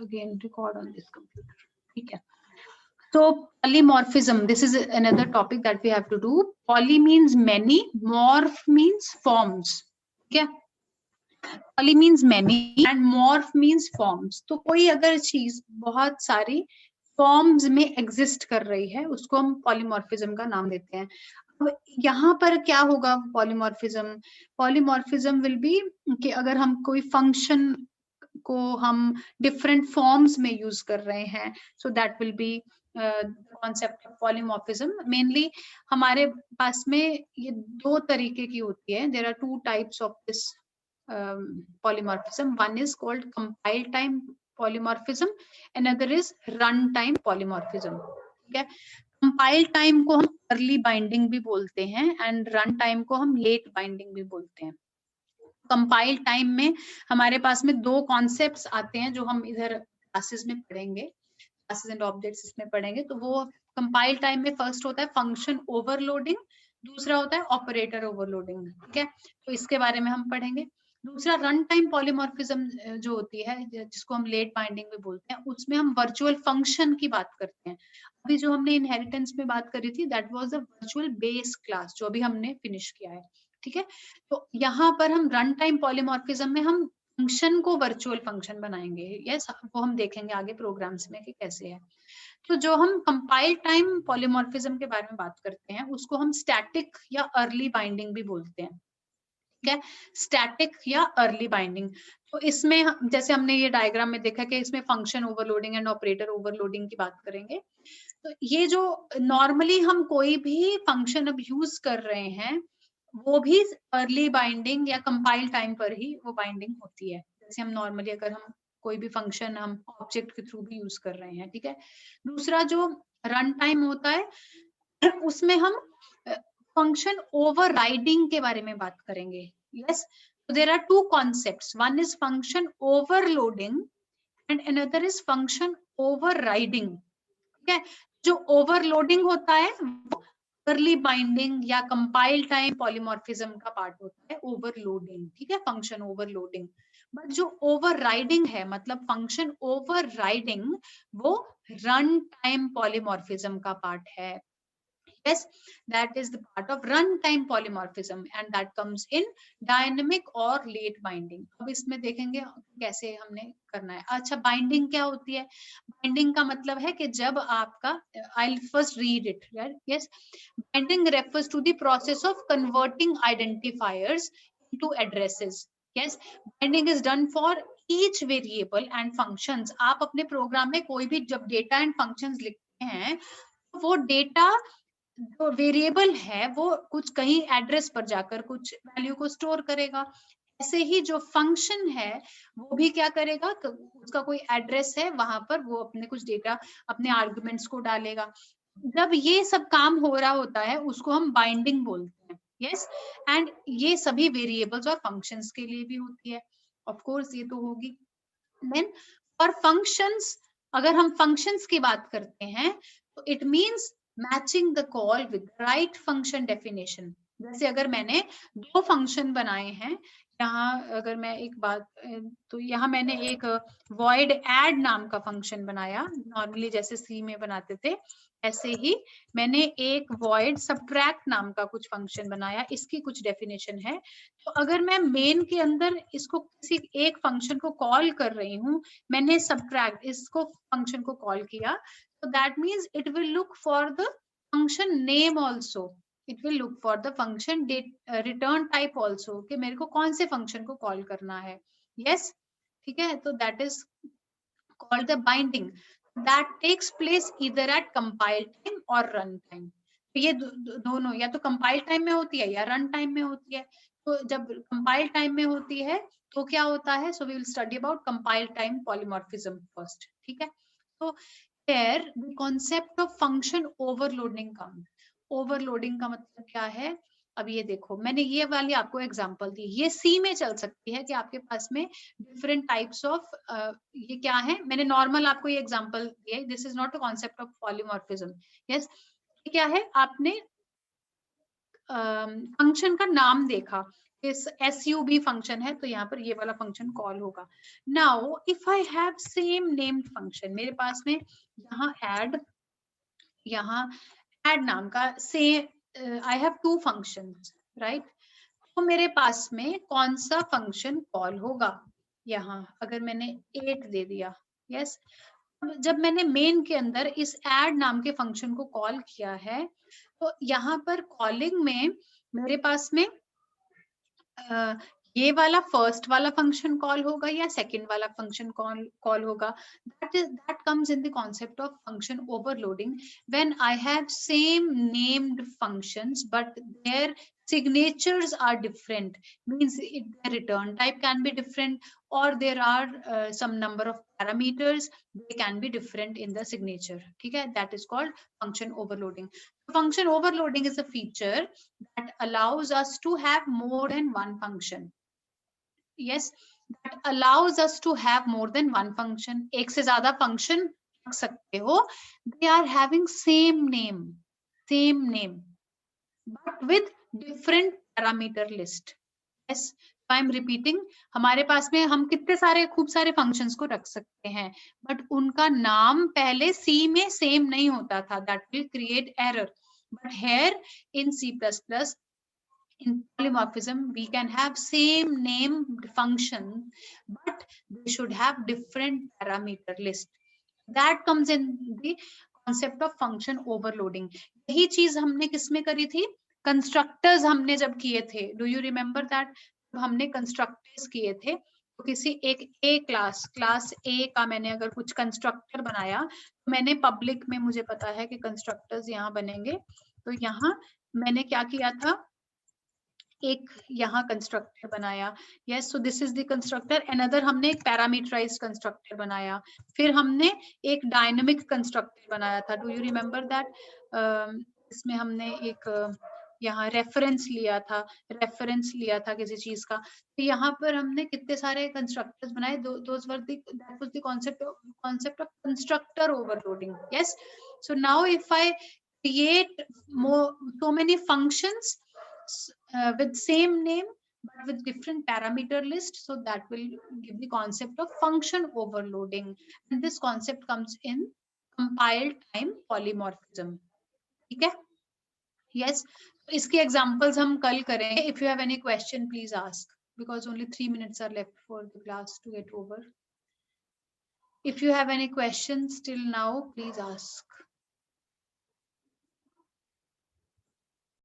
again record on this computer. ठीक है. So polymorphism, this is another topic that we have to do. Poly means many, morph means forms. ठीक है. Poly means many and morph means forms. तो कोई अगर चीज बहुत सारी फॉर्म्स में एग्जिस्ट कर रही है उसको हम पॉलीमॉर्फिज्म का नाम देते हैं. अब यहाँ पर क्या होगा पॉलीमॉर्फिज्म? पॉलीमॉर्फिज्म विल बी कि अगर हम कोई फंक्शन को हम डिफरेंट फॉर्म्स में यूज कर रहे हैं, so that will be concept of polymorphism. Mainly हमारे पास में ये दो तरीके की होती है. There are two types of this polymorphism. One is called compile time polymorphism, another is runtime polymorphism. ठीक है. कंपाइल टाइम को हम अर्ली बाइंडिंग भी बोलते हैं एंड रन टाइम को हम लेट बाइंडिंग भी बोलते हैं. कंपाइल टाइम में हमारे पास में दो कॉन्सेप्ट्स आते हैं जो हम इधर क्लासेस में पढ़ेंगे, क्लासेस एंड ऑब्जेक्ट्स इसमें पढ़ेंगे. तो वो कंपाइल टाइम में फर्स्ट होता है फंक्शन ओवरलोडिंग, दूसरा होता है ऑपरेटर ओवरलोडिंग. ठीक है, तो इसके बारे में हम पढ़ेंगे. दूसरा रन टाइम पॉलीमॉर्फिज्म जो होती है जिसको हम लेट बाइंडिंग भी बोलते हैं, उसमें हम वर्चुअल फंक्शन की बात करते हैं. अभी जो हमने इनहेरिटेंस में बात करी थी that was the virtual base class जो अभी हमने फिनिश किया है. ठीक है, तो यहाँ पर हम रन टाइम पॉलीमॉर्फिज्म में हम फंक्शन को वर्चुअल फंक्शन बनाएंगे. यस, वो हम देखेंगे आगे प्रोग्राम्स में कि कैसे है. तो जो हम कंपाइल टाइम पॉलीमॉर्फिज्म के बारे में बात करते हैं उसको हम स्टैटिक या अर्ली बाइंडिंग भी बोलते हैं. ठीक है, स्टैटिक या अर्ली बाइंडिंग. तो इसमें जैसे हमने ये डायग्राम में देखा कि इसमें function overloading and operator overloading की बात करेंगे. तो ये जो नॉर्मली हम कोई भी फंक्शन अब यूज कर रहे हैं वो भी अर्ली बाइंडिंग या कंपाइल टाइम पर ही वो बाइंडिंग होती है. जैसे हम नॉर्मली अगर हम कोई भी फंक्शन हम ऑब्जेक्ट के थ्रू भी यूज कर रहे हैं. ठीक है. दूसरा जो रन टाइम होता है उसमें हम फंक्शन ओवरराइडिंग के बारे में बात करेंगे. Yes, so there are two concepts. One is function overloading and another is function overriding. ठीक है, जो ओवरलोडिंग होता है वो अर्ली बाइंडिंग या कंपाइल टाइम पॉलीमॉर्फिज्म का पार्ट होता है ओवरलोडिंग. ठीक है, फंक्शन ओवरलोडिंग. बट जो ओवरराइडिंग है मतलब फंक्शन ओवरराइडिंग वो रन टाइम पॉलीमॉर्फिज्म का पार्ट है. Yes, that is the part of runtime polymorphism and that comes in dynamic or late binding. अब इसमें देखेंगे कैसे हमने करना है. अच्छा, बाइंडिंग क्या होती है? बाइंडिंग का मतलब है कि जब आपका I'll first read it. Yes, binding refers to the process of converting identifiers into addresses. Yes, binding is done for each variable and functions. आप अपने प्रोग्राम में कोई भी जब डेटा एंड फंक्शंस लिखते हैं वो डेटा जो वेरिएबल है वो कुछ कहीं एड्रेस पर जाकर कुछ वैल्यू को स्टोर करेगा. ऐसे ही जो फंक्शन है वो भी क्या करेगा, उसका कोई एड्रेस है वहां पर वो अपने कुछ डेटा अपने आर्गुमेंट्स को डालेगा. जब ये सब काम हो रहा होता है उसको हम बाइंडिंग बोलते हैं. यस, एंड ये सभी वेरिएबल्स और फंक्शंस के लिए भी होती है. ऑफ कोर्स ये तो होगी. देन फॉर फंक्शंस, अगर हम फंक्शंस की बात करते हैं तो it means matching the call with the right function definition. जैसे अगर मैंने दो फंक्शन बनाए हैं, यहाँ अगर मैं एक बात, तो यहाँ मैंने एक void add नाम का फंक्शन बनाया, नॉर्मली जैसे C में बनाते थे ऐसे ही मैंने एक void subtract नाम का कुछ फंक्शन बनाया. इसकी कुछ डेफिनेशन है. तो अगर मैं मेन के अंदर इसको किसी एक फंक्शन को कॉल कर रही हूँ, मैंने subtract इसको फंक्शन को कॉल किया, so that means it will look for the function name also. It will look for the function return type also कि मेरे को कौन से फंक्शन को कॉल करना है. yes, ठीक है, तो that is called the binding that takes place either at compile time or run time. तो ये दोनों या तो कंपाइल टाइम में होती है या रन टाइम में होती है. तो जब कंपाइल टाइम में होती है तो क्या होता है, so we will study about compile time polymorphism first. ठीक है, तो here the concept of function overloading comes. overloading का मतलब क्या है? अब ये देखो, मैंने ये वाली आपको एग्जांपल दी, ये सी में चल सकती है कि आपके पास में डिफरेंट टाइप्स ऑफ ये क्या है, मैंने नॉर्मल आपको ये एग्जांपल दिया है. This is not a concept of polymorphism. Yes, क्या है, आपने फंक्शन का नाम देखा इस SUB फंक्शन है तो यहाँ पर ये वाला फंक्शन कॉल होगा. Now if I have same named function, मेरे पास में यहाँ ऐड नाम का आई हैव 2 फंक्शंस, राइट. तो मेरे पास में कौन सा फंक्शन कॉल होगा? यहाँ अगर मैंने 8 दे दिया, यस, जब मैंने मेन के अंदर इस ऐड नाम के फंक्शन को कॉल किया है तो यहाँ पर कॉलिंग में मेरे पास में ये वाला फर्स्ट वाला फंक्शन कॉल होगा या सेकंड वाला फंक्शन कॉल होगा? That comes in the concept of function overloading when I have same named functions but their signatures are different, means their return type can be different, or there are some number of parameters, they can be different in the signature. ठीक है, that is called function overloading. Function overloading is a feature that allows us to have more than one function. Yes, that allows us to have more than one function. एक से ज्यादा function रख सकते हो. They are having same name, but with different parameter list. Yes, I am repeating. हमारे पास में हम कितने सारे खूब सारे functions को रख सकते हैं, but उनका नाम पहले C में same नहीं होता था. That will create error. But here in C++, in polymorphism, we can have same name function, but they should have different parameter list. That comes in the concept of function overloading. यही चीज हमने किसमें करी थी? Constructors हमने जब किए थे. Do you remember that? हमने कंस्ट्रक्टर्स किए थे तो किसी एक ए क्लास ए का मैंने अगर कुछ कंस्ट्रक्टर बनाया तो मैंने पब्लिक में, मुझे पता है कि कंस्ट्रक्टर्स यहाँ बनेंगे, तो यहाँ मैंने क्या किया था, एक यहाँ कंस्ट्रक्टर बनाया. Yes, so this is the constructor. Another हमने एक पैरामीटराइज्ड कंस्ट्रक्टर बनाया. फिर हमने एक डायनामिक कंस्ट्रक्टर बनाया था. Do you remember that? इसमें हमने एक यहाँ रेफरेंस लिया था किसी चीज का. तो यहाँ पर हमने कितने सारे कंस्ट्रक्टर्स बनाए. those were that was the concept of constructor overloading. Yes, so now if I create so many functions with same name but with different parameter list, so that will give the concept of function overloading, and this concept comes in compiled time polymorphism. ठीक है? Yes, इसके examples हम कल करें. If you have any question, please ask, because only 3 minutes are left for the class to get over. If you have any questions till now, please ask.